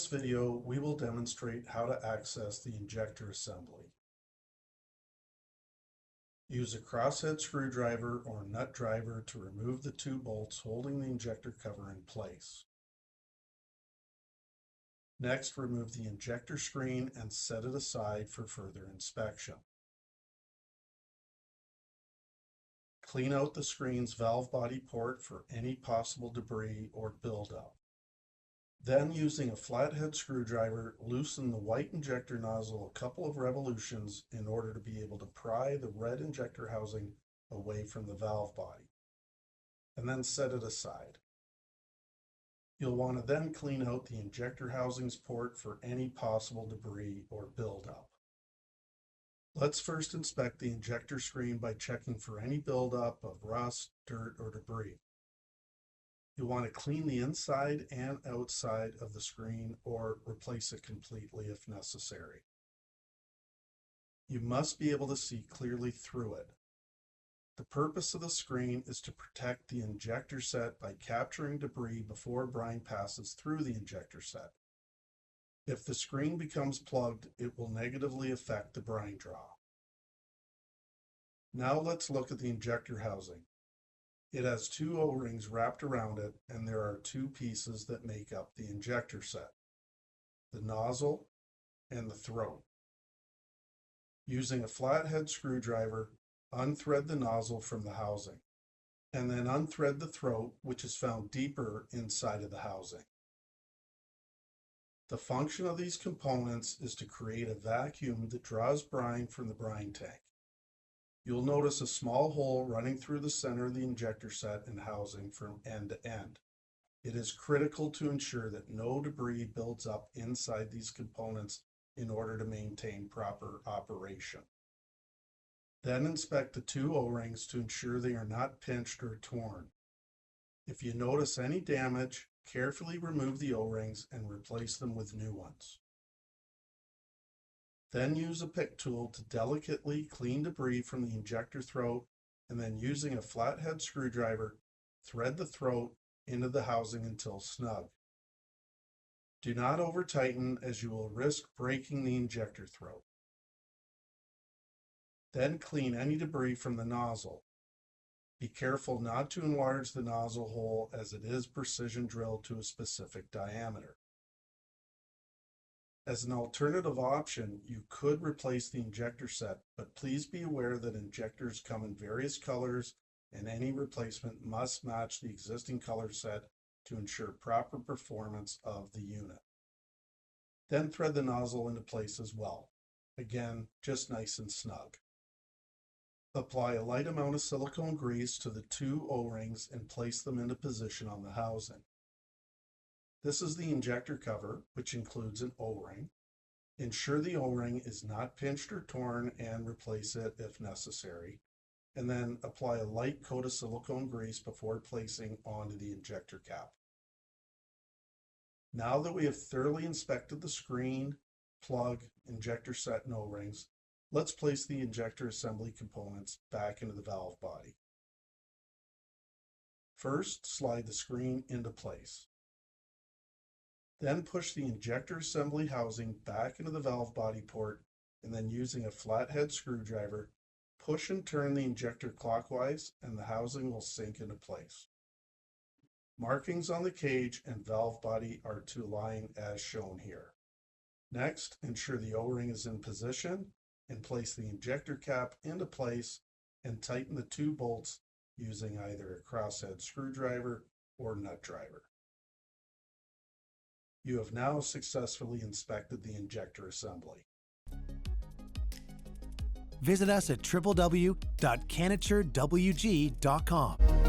this video, we will demonstrate how to access the injector assembly. Use a crosshead screwdriver or nut driver to remove the two bolts holding the injector cover in place. Next, remove the injector screen and set it aside for further inspection. Clean out the screen's valve body port for any possible debris or buildup. Then, using a flathead screwdriver, loosen the white injector nozzle a couple of revolutions in order to be able to pry the red injector housing away from the valve body, and then set it aside. You'll want to then clean out the injector housings port for any possible debris or buildup. Let's first inspect the injector screen by checking for any buildup of rust, dirt, or debris. You'll want to clean the inside and outside of the screen or replace it completely if necessary. You must be able to see clearly through it. The purpose of the screen is to protect the injector set by capturing debris before brine passes through the injector set. If the screen becomes plugged, it will negatively affect the brine draw. Now let's look at the injector housing. It has two O-rings wrapped around it, and there are two pieces that make up the injector set: the nozzle and the throat. Using a flathead screwdriver, unthread the nozzle from the housing, and then unthread the throat, which is found deeper inside of the housing. The function of these components is to create a vacuum that draws brine from the brine tank. You'll notice a small hole running through the center of the injector set and housing from end to end. It is critical to ensure that no debris builds up inside these components in order to maintain proper operation. Then inspect the two O-rings to ensure they are not pinched or torn. If you notice any damage, carefully remove the O-rings and replace them with new ones. Then use a pick tool to delicately clean debris from the injector throat, and then using a flathead screwdriver, thread the throat into the housing until snug. Do not over-tighten, as you will risk breaking the injector throat. Then clean any debris from the nozzle. Be careful not to enlarge the nozzle hole, as it is precision drilled to a specific diameter. As an alternative option, you could replace the injector set, but please be aware that injectors come in various colors, and any replacement must match the existing color set to ensure proper performance of the unit. Then thread the nozzle into place as well. Again, just nice and snug. Apply a light amount of silicone grease to the two O-rings and place them into position on the housing. This is the injector cover, which includes an O-ring. Ensure the O-ring is not pinched or torn and replace it if necessary. And then apply a light coat of silicone grease before placing onto the injector cap. Now that we have thoroughly inspected the screen, plug, injector set, and O-rings, let's place the injector assembly components back into the valve body. First, slide the screen into place. Then push the injector assembly housing back into the valve body port, and then using a flathead screwdriver, push and turn the injector clockwise, and the housing will sink into place. Markings on the cage and valve body are to align as shown here. Next, ensure the O-ring is in position and place the injector cap into place and tighten the two bolts using either a crosshead screwdriver or nut driver. You have now successfully inspected the injector assembly. Visit us at www.CanatureWG.com.